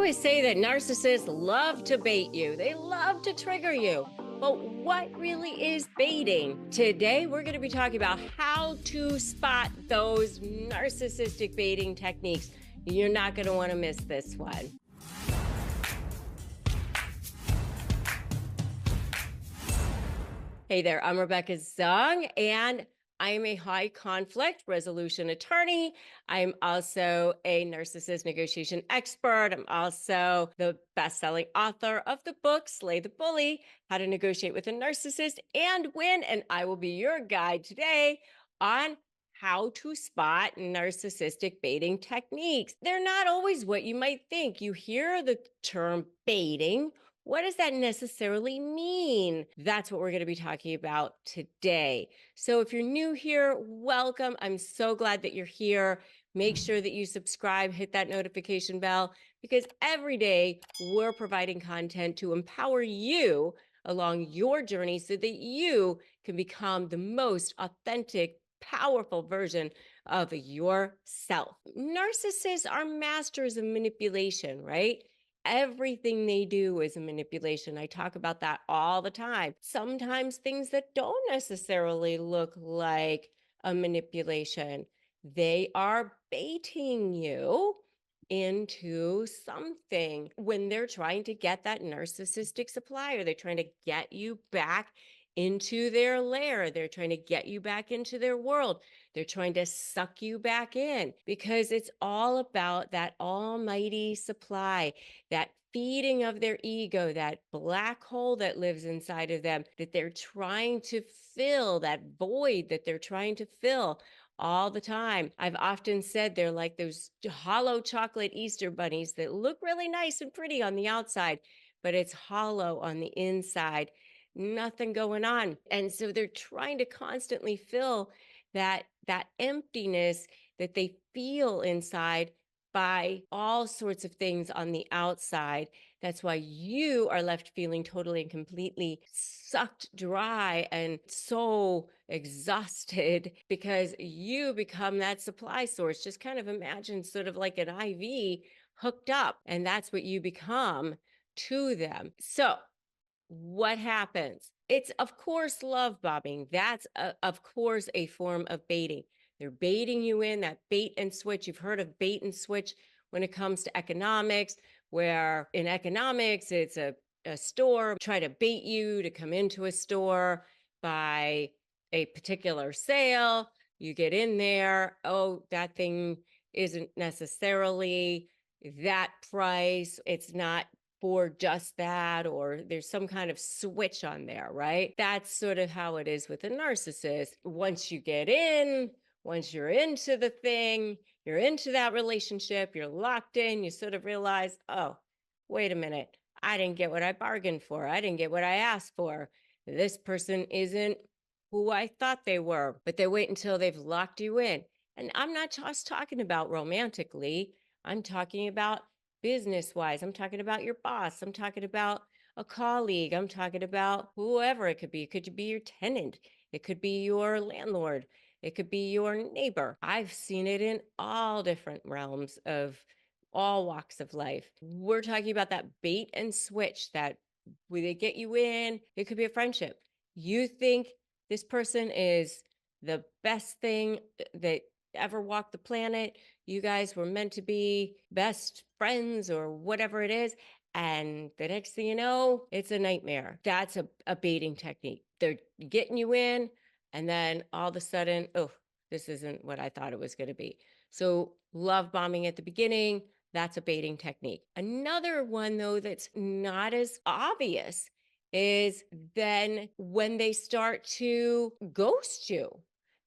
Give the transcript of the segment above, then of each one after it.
always say that narcissists love to bait you. They love to trigger you. But what really is baiting? Today, we're going to be talking about how to spot those narcissistic baiting techniques. You're not going to want to miss this one. Hey there, I'm Rebecca Zung, and I am a high conflict resolution attorney. I'm also a narcissist negotiation expert. I'm also the best-selling author of the book, Slay the Bully, How to Negotiate with a Narcissist and Win. And I will be your guide today on how to spot narcissistic baiting techniques. They're not always what you might think. You hear the term baiting. What does that necessarily mean? That's what we're going to be talking about today. So if you're new here, welcome. I'm so glad that you're here. Make sure that you subscribe, hit that notification bell, because every day we're providing content to empower you along your journey so that you can become the most authentic, powerful version of yourself. Narcissists are masters of manipulation, right? Everything they do is a manipulation. I talk about that all the time. Sometimes things that don't necessarily look like a manipulation. They are baiting you into something when they're trying to get that narcissistic supply, or they're trying to get you back into their lair. They're trying to get you back into their world. They're trying to suck you back in, because it's all about that almighty supply, that feeding of their ego, that black hole that lives inside of them, that they're trying to fill, that void that they're trying to fill all the time. I've often said they're like those hollow chocolate Easter bunnies that look really nice and pretty on the outside, but it's hollow on the inside. Nothing going on. And so they're trying to constantly fill that emptiness that they feel inside by all sorts of things on the outside. That's why you are left feeling totally and completely sucked dry and so exhausted, because you become that supply source. Just kind of imagine sort of like an IV hooked up, and that's what you become to them. So what happens? It's, of course, love bombing. That's, of course, a form of baiting. They're baiting you in, that bait and switch. You've heard of bait and switch when it comes to economics, where in economics, it's a store try to bait you to come into a store by a particular sale. You get in there. Oh, that thing isn't necessarily that price. It's not for just that, or there's some kind of switch on there, right? That's sort of how it is with a narcissist. Once you get in, once you're into the thing, you're into that relationship, you're locked in, you sort of realize, oh, wait a minute, I didn't get what I bargained for. I didn't get what I asked for. This person isn't who I thought they were. But they wait until they've locked you in. And I'm not just talking about romantically, I'm talking about business wise. I'm talking about your boss. I'm talking about a colleague. I'm talking about whoever it could be. It could be your tenant. It could be your landlord. It could be your neighbor. I've seen it in all different realms of all walks of life. We're talking about that bait and switch, that where they get you in. It could be a friendship. You think this person is the best thing that ever walked the planet. You guys were meant to be best friends or whatever it is. And the next thing you know, it's a nightmare. That's a baiting technique. They're getting you in, and then all of a sudden, oh, this isn't what I thought it was going to be. So love bombing at the beginning, that's a baiting technique. Another one, though, that's not as obvious is then when they start to ghost you.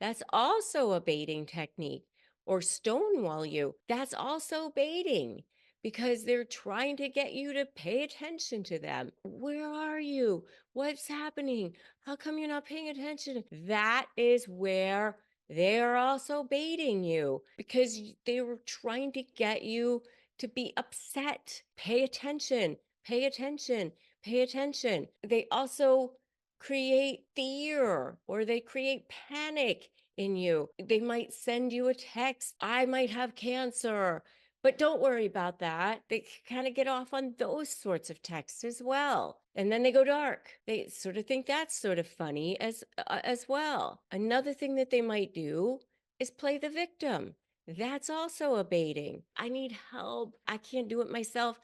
That's also a baiting technique. Or stonewall you. That's also baiting, because they're trying to get you to pay attention to them. Where are you? What's happening? How come you're not paying attention? That is where they're also baiting you, because they were trying to get you to be upset. Pay attention, pay attention, pay attention. They also create fear, or they create panic in you. They might send you a text, I might have cancer, But don't worry about that. They kind of get off on those sorts of texts as well. And then they go dark. They sort of think that's sort of funny as well. Another thing that they might do is play the victim. That's also a baiting. I need help. I can't do it myself.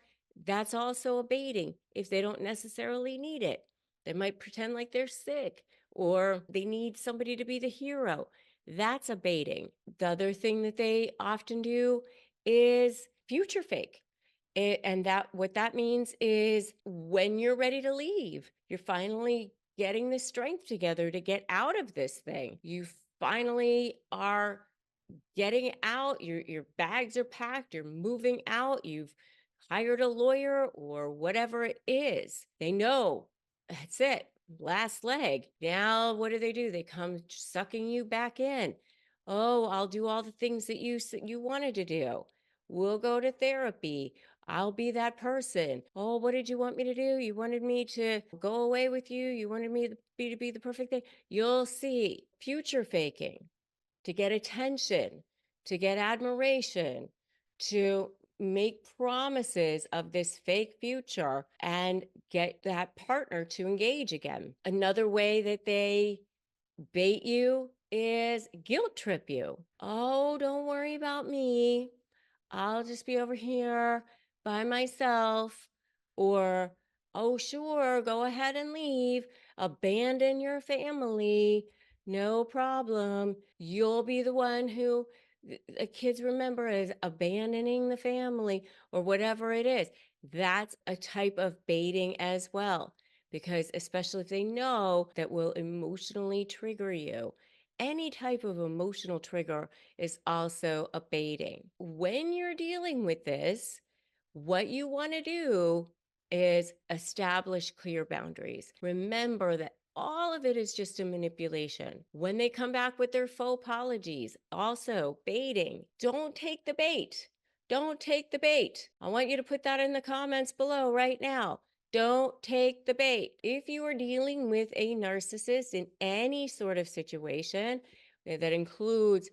That's also a baiting if they don't necessarily need it. They might pretend like they're sick or they need somebody to be the hero. That's a baiting. The other thing that they often do is future fake. And that what that means is when you're ready to leave, you're finally getting the strength together to get out of this thing. You finally are getting out, your bags are packed, you're moving out, you've hired a lawyer or whatever it is. They know that's it. Last leg. Now, what do? They come sucking you back in. Oh, I'll do all the things that you wanted to do. We'll go to therapy. I'll be that person. Oh, what did you want me to do? You wanted me to go away with you. You wanted me to be the perfect thing. You'll see future faking to get attention, to get admiration, to make promises of this fake future and get that partner to engage again. Another way that they bait you is guilt trip you. Oh, don't worry about me. I'll just be over here by myself. Or, oh, sure, go ahead and leave. Abandon your family. No problem. You'll be the one who the kids remember as abandoning the family or whatever it is. That's a type of baiting as well, because especially if they know that will emotionally trigger you. Any type of emotional trigger is also a baiting. When you're dealing with this, what you want to do is establish clear boundaries. Remember that all of it is just a manipulation. When they come back with their faux apologies, also baiting, don't take the bait. Don't take the bait. I want you to put that in the comments below right now. Don't take the bait. If you are dealing with a narcissist in any sort of situation that includes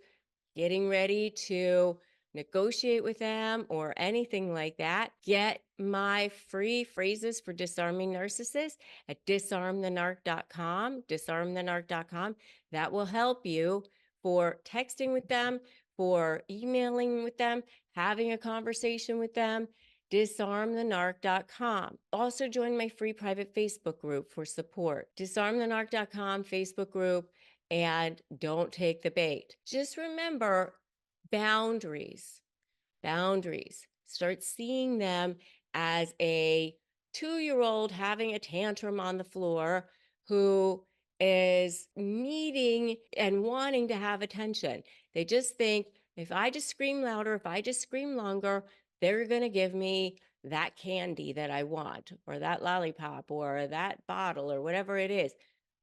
getting ready to negotiate with them or anything like that, get my free phrases for disarming narcissists at disarmthenarc.com, disarmthenarc.com. That will help you for texting with them, for emailing with them, having a conversation with them. Disarmthenarc.com. Also join my free private Facebook group for support. Disarmthenarc.com Facebook group. And don't take the bait. Just remember boundaries. Boundaries. Start seeing them as a 2-year-old having a tantrum on the floor who is needing and wanting to have attention. They just think if I just scream louder, if I just scream longer, they're going to give me that candy that I want, or that lollipop, or that bottle, or whatever it is.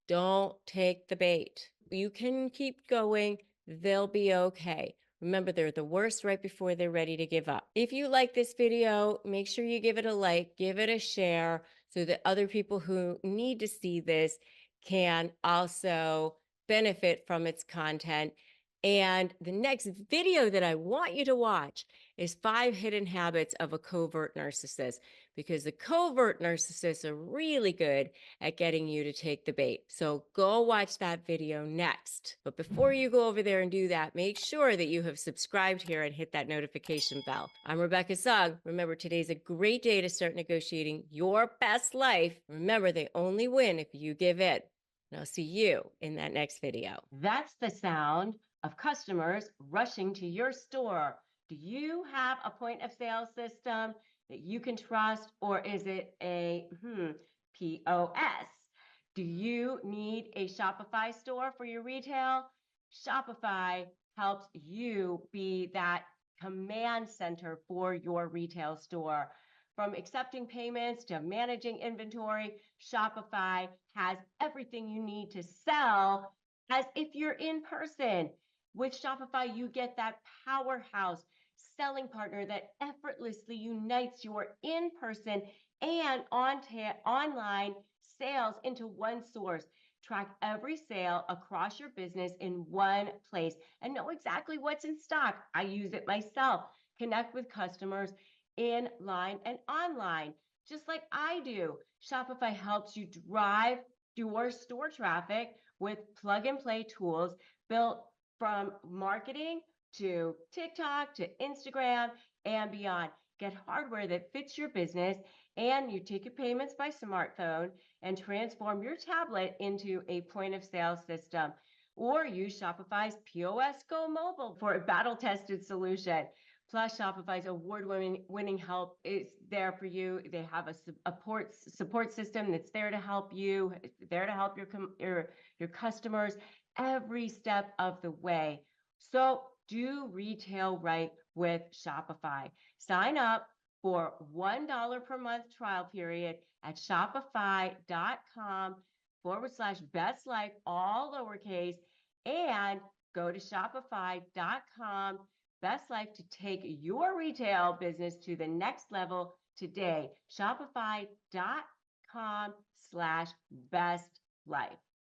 Don't take the bait. You can keep going. They'll be okay. Remember, they're the worst right before they're ready to give up. If you like this video, make sure you give it a like, give it a share so that other people who need to see this can also benefit from its content. And the next video that I want you to watch is 5 hidden habits of a covert narcissist, because the covert narcissists are really good at getting you to take the bait. So go watch that video next. But before you go over there and do that, make sure that you have subscribed here and hit that notification bell. I'm Rebecca Zung. Remember, today's a great day to start negotiating your best life. Remember, they only win if you give in. And I'll see you in that next video. That's the sound of customers rushing to your store. Do you have a point of sale system that you can trust, or is it a POS? Do you need a Shopify store for your retail? Shopify helps you be that command center for your retail store. From accepting payments to managing inventory, Shopify has everything you need to sell as if you're in person. With Shopify, you get that powerhouse selling partner that effortlessly unites your in-person and online sales into one source. Track every sale across your business in one place and know exactly what's in stock. I use it myself. connect with customers in line and online, just like I do. Shopify helps you drive your store traffic with plug and play tools built from marketing to TikTok to Instagram and beyond. Get hardware that fits your business, and you take your payments by smartphone and transform your tablet into a point of sale system. Or use Shopify's POS Go Mobile for a battle tested solution. Plus, Shopify's award-winning help is there for you. They have a support system that's there to help you, there to help your customers every step of the way. So do retail right with Shopify. Sign up for $1 per month trial period at shopify.com/bestlife, all lowercase, and go to shopify.com Best Life to take your retail business to the next level today. Shopify.com/bestlife.